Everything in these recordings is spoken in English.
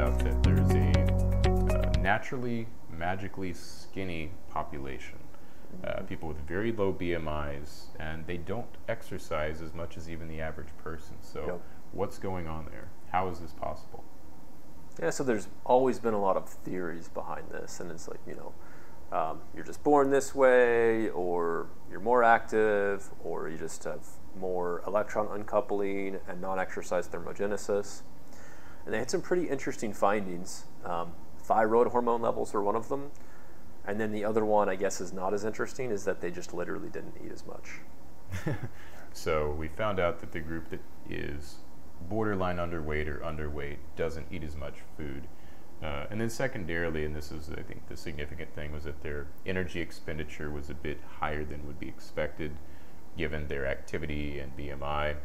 out that there's a naturally, magically skinny population. People with very low BMIs, and they don't exercise as much as even the average person. So Yep. what's going on there? How is this possible? Yeah, so there's always been a lot of theories behind this, and it's like, you're just born this way, or you're more active, or you just have more electron uncoupling and non-exercise thermogenesis. And they had some pretty interesting findings. Thyroid hormone levels are one of them. And then the other one, I guess, is not as interesting, is that they just literally didn't eat as much. So we found out that the group that is borderline underweight or underweight doesn't eat as much food. And then secondarily, and this is, I think, the significant thing, was that their energy expenditure was a bit higher than would be expected given their activity and BMI.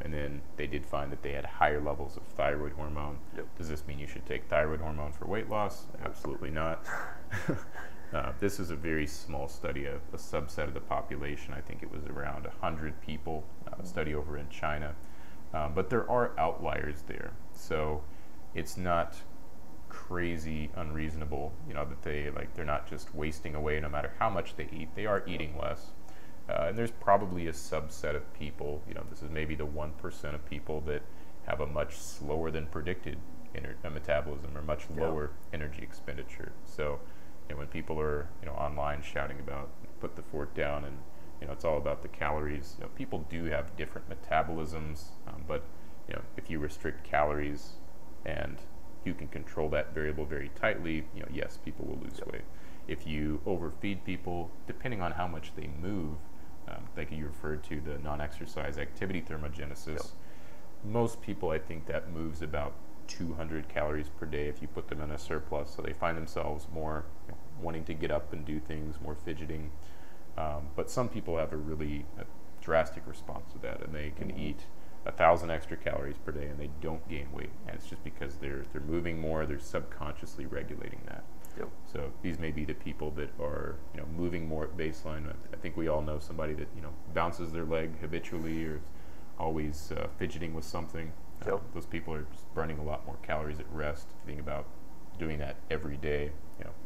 And then they did find that they had higher levels of thyroid hormone. Yep. Does this mean you should take thyroid hormone for weight loss? Absolutely not. This is a very small study, a subset of the population. I think it was around 100 people, a study over in China. But there are outliers there. So it's not crazy unreasonable, that they're not just wasting away no matter how much they eat. They are eating less. And there's probably a subset of people, this is maybe the 1% of people that have a much slower than predicted metabolism or much lower energy expenditure. So when people are online shouting about put the fork down and it's all about the calories, people do have different metabolisms, but if you restrict calories and you can control that variable very tightly, yes, people will lose weight. If you overfeed people, depending on how much they move, like you referred to, the non-exercise activity thermogenesis, most people, I think that moves about 200 calories per day if you put them in a surplus. So they find themselves more wanting to get up and do things, more fidgeting. But some people have a really drastic response to that, and they can eat 1,000 extra calories per day and they don't gain weight. And it's just because they're moving more, they're subconsciously regulating that. Yep. So these may be the people that are moving more at baseline. I think we all know somebody that bounces their leg habitually or is always fidgeting with something. Yep. Those people are just burning a lot more calories at rest. If you think about doing that every day,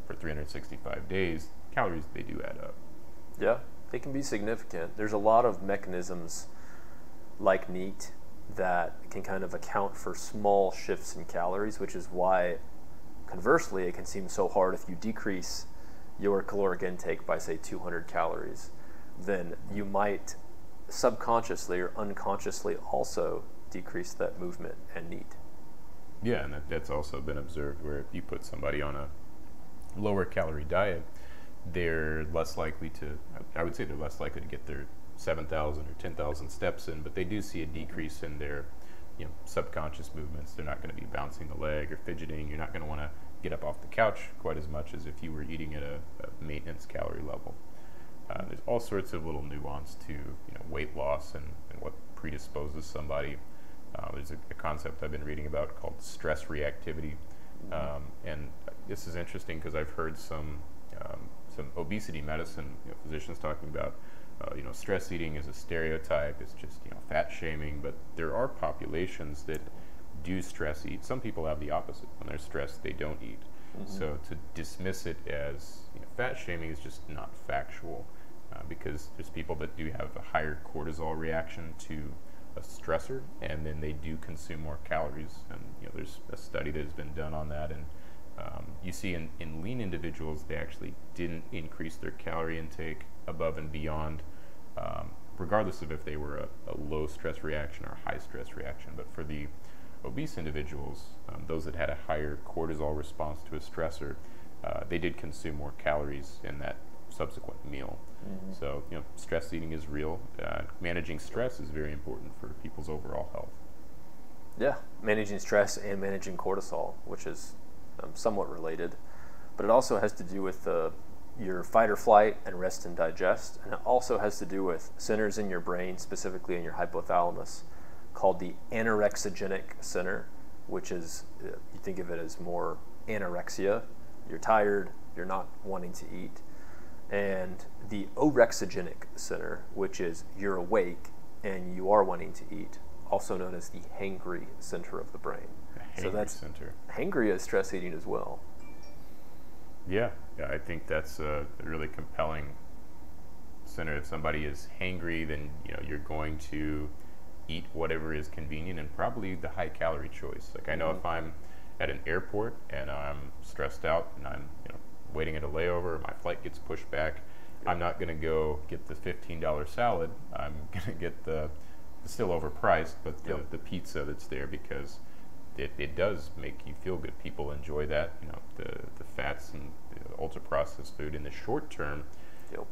for 365 days, calories, they do add up. Yeah, they can be significant. There's a lot of mechanisms like NEAT that can kind of account for small shifts in calories, which is why, conversely, it can seem so hard if you decrease your caloric intake by, say, 200 calories, then you might subconsciously or unconsciously also decrease that movement and NEAT. Yeah, and that's also been observed where if you put somebody on a lower calorie diet, they're less likely to, I would say they're less likely to get their 7,000 or 10,000 steps in, but they do see a decrease in their subconscious movements. They're not going to be bouncing the leg or fidgeting. You're not going to want to get up off the couch quite as much as if you were eating at a maintenance calorie level. There's all sorts of little nuance to weight loss and what predisposes somebody. There's a concept I've been reading about called stress reactivity. And this is interesting because I've heard some obesity medicine physicians talking about stress eating is a stereotype. It's just fat shaming, but there are populations that do stress eat. Some people have the opposite. When they're stressed, they don't eat. So to dismiss it as fat shaming is just not factual, because there's people that do have a higher cortisol reaction to a stressor, and then they do consume more calories. And there's a study that has been done on that, and you see in lean individuals, they actually didn't increase their calorie intake above and beyond, regardless of if they were a low stress reaction or a high stress reaction. But for the obese individuals, those that had a higher cortisol response to a stressor, they did consume more calories in that subsequent meal. So stress eating is real. Managing stress is very important for people's overall health. Yeah, managing stress and managing cortisol, which is somewhat related, but it also has to do with your fight or flight and rest and digest, and it also has to do with centers in your brain, specifically in your hypothalamus, called the anorexigenic center, which is, you think of it as more anorexia. You're tired, you're not wanting to eat. And the orexigenic center, which is you're awake and you are wanting to eat. also known as the hangry center of the brain. The So hangry that's center. hangry is stress eating as well. Yeah, I think that's a really compelling center. If somebody is hangry, then you're going to eat whatever is convenient and probably the high calorie choice. Like I know if I'm at an airport and I'm stressed out and I'm waiting at a layover, my flight gets pushed back, I'm not going to go get the $15 salad. I'm going to get the still overpriced, but the pizza that's there, because it does make you feel good. People enjoy that, the fats and the ultra processed food in the short term.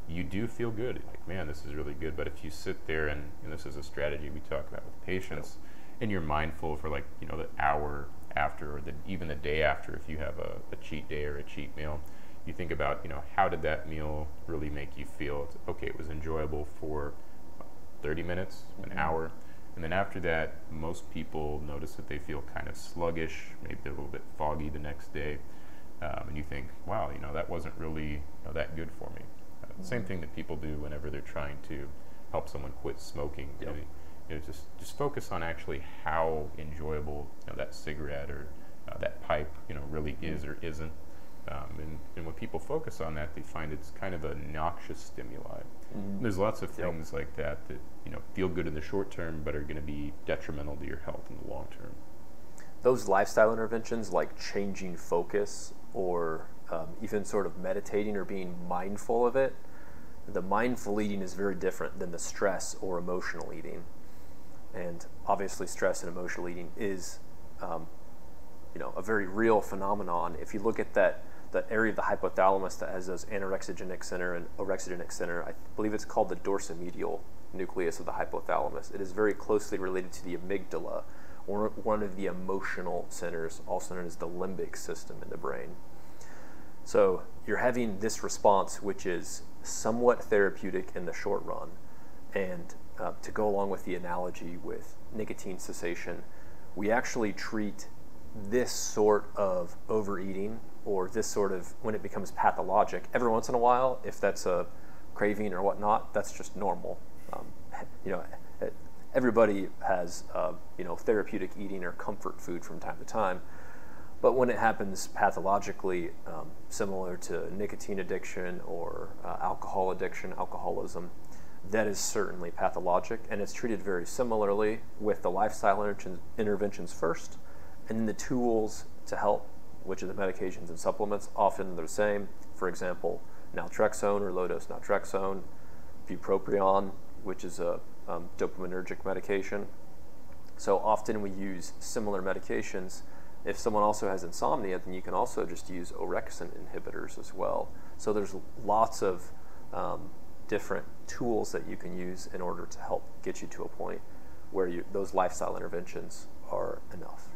You do feel good, like, man, this is really good. But if you sit there and this is a strategy we talk about with patients, and you're mindful for like the hour after, or even the day after, if you have a cheat day or a cheat meal, you think about how did that meal really make you feel? It's, okay, it was enjoyable for 30 minutes, an hour, and then after that, most people notice that they feel kind of sluggish, maybe they're a little bit foggy the next day, and you think, wow, that wasn't really that good for me. Same thing that people do whenever they're trying to help someone quit smoking. Just focus on actually how enjoyable that cigarette or that pipe really is or isn't. And when people focus on that, they find it's kind of a noxious stimuli. There's lots of things like that feel good in the short term, but are going to be detrimental to your health in the long term. Those lifestyle interventions, like changing focus or even sort of meditating or being mindful of it, the mindful eating is very different than the stress or emotional eating. And obviously stress and emotional eating is a very real phenomenon. If you look at that area of the hypothalamus that has those anorexigenic center and orexigenic center, I believe it's called the dorsomedial nucleus of the hypothalamus. It is very closely related to the amygdala, or one of the emotional centers, also known as the limbic system in the brain. So you're having this response, which is somewhat therapeutic in the short run. And to go along with the analogy with nicotine cessation, we actually treat this sort of overeating, or this sort of, when it becomes pathologic, every once in a while, if that's a craving or whatnot, that's just normal. Everybody has therapeutic eating or comfort food from time to time. But when it happens pathologically, similar to nicotine addiction or alcohol addiction, alcoholism, that is certainly pathologic, and it's treated very similarly with the lifestyle interventions first, and then the tools to help, which are the medications and supplements. Often they're the same. For example, naltrexone or low-dose naltrexone, bupropion, which is a dopaminergic medication. So often we use similar medications. If someone also has insomnia, then you can also just use orexin inhibitors as well. So there's lots of different tools that you can use in order to help get you to a point where those lifestyle interventions are enough.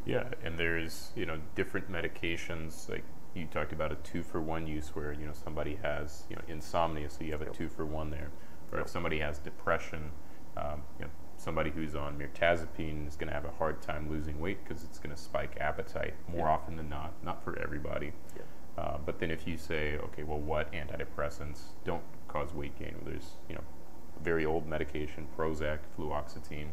Yeah, and there's different medications, like you talked about a 2-for-1 use, where somebody has insomnia, so you have a 2-for-1 there. Or if somebody has depression, somebody who's on mirtazapine is going to have a hard time losing weight because it's going to spike appetite more often than not for everybody. But then if you say, okay, well, what antidepressants don't cause weight gain? Well, there's a very old medication, Prozac, fluoxetine,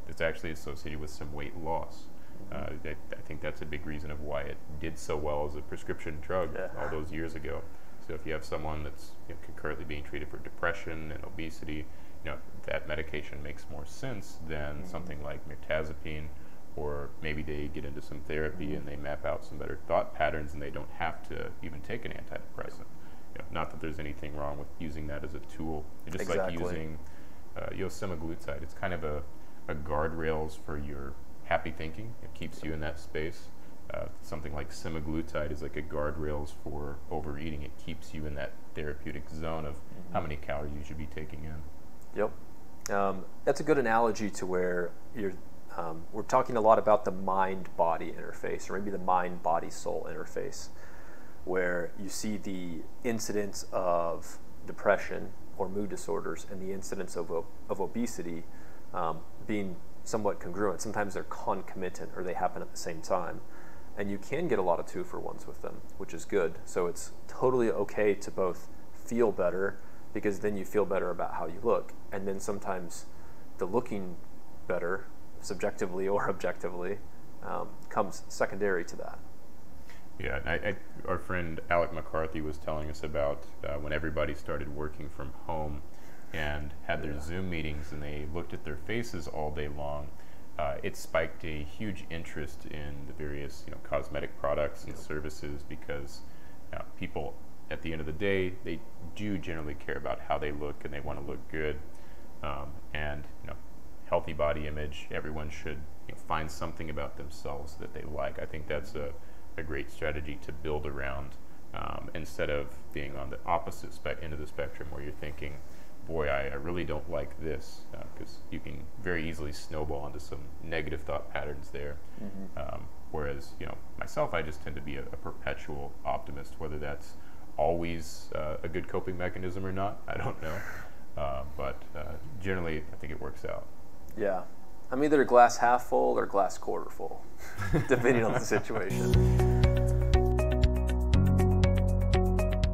that's actually associated with some weight loss. I think that's a big reason of why it did so well as a prescription drug all those years ago. So if you have someone that's concurrently being treated for depression and obesity, that medication makes more sense than something like mirtazapine, or maybe they get into some therapy and they map out some better thought patterns and they don't have to even take an antidepressant. Not that there's anything wrong with using that as a tool. It's just like using semaglutide. It's kind of a guardrails for your happy thinking. It keeps you in that space. Something like semaglutide is like a guardrails for overeating. It keeps you in that therapeutic zone of how many calories you should be taking in. That's a good analogy to where we're talking a lot about the mind-body interface, or maybe the mind-body-soul interface, where you see the incidence of depression or mood disorders and the incidence of obesity being somewhat congruent. Sometimes they're concomitant, or they happen at the same time. And you can get a lot of 2-for-1s with them, which is good. So it's totally okay to both feel better, because then you feel better about how you look. And then sometimes the looking better subjectively or objectively, comes secondary to that. Yeah, and our friend Alec McCarthy was telling us about when everybody started working from home and had their Zoom meetings and they looked at their faces all day long. It spiked a huge interest in the various cosmetic products and services because people, at the end of the day, they do generally care about how they look and they want to look good. And healthy body image, everyone should find something about themselves that they like. I think that's a great strategy to build around, instead of being on the opposite end of the spectrum where you're thinking, boy, I really don't like this, because you can very easily snowball into some negative thought patterns there. Whereas, myself, I just tend to be a perpetual optimist. Whether that's always a good coping mechanism or not, I don't know. But generally, I think it works out. Yeah. I'm either glass half full or glass quarter full, depending on the situation.